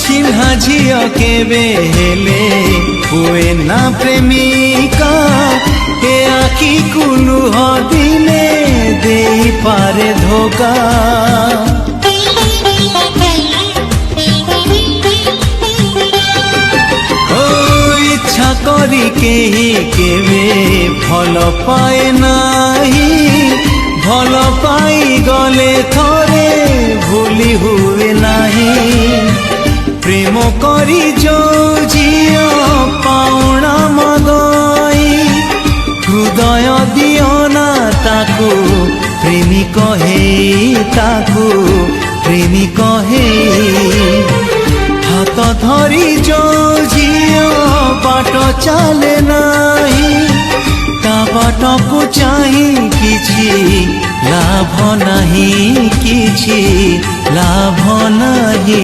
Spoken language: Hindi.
चिन्हा झियो केबे हेले हुए ना प्रेमिका ए आखि कुलु दिने दे पारे धोका इच्छा करी केही केबे भल पाए नाही भल पाई गले थरे भूली हुए नाही प्रेम करी जो झियो पाउणा मगई हृदय दियो ना ताकू प्रेमिक हे ताकू प्रेमिक हे हाथ धरी जो झियो बाट चले नाही ता बाट को चाही किछि लाभ नाही किछि लाभ नाही।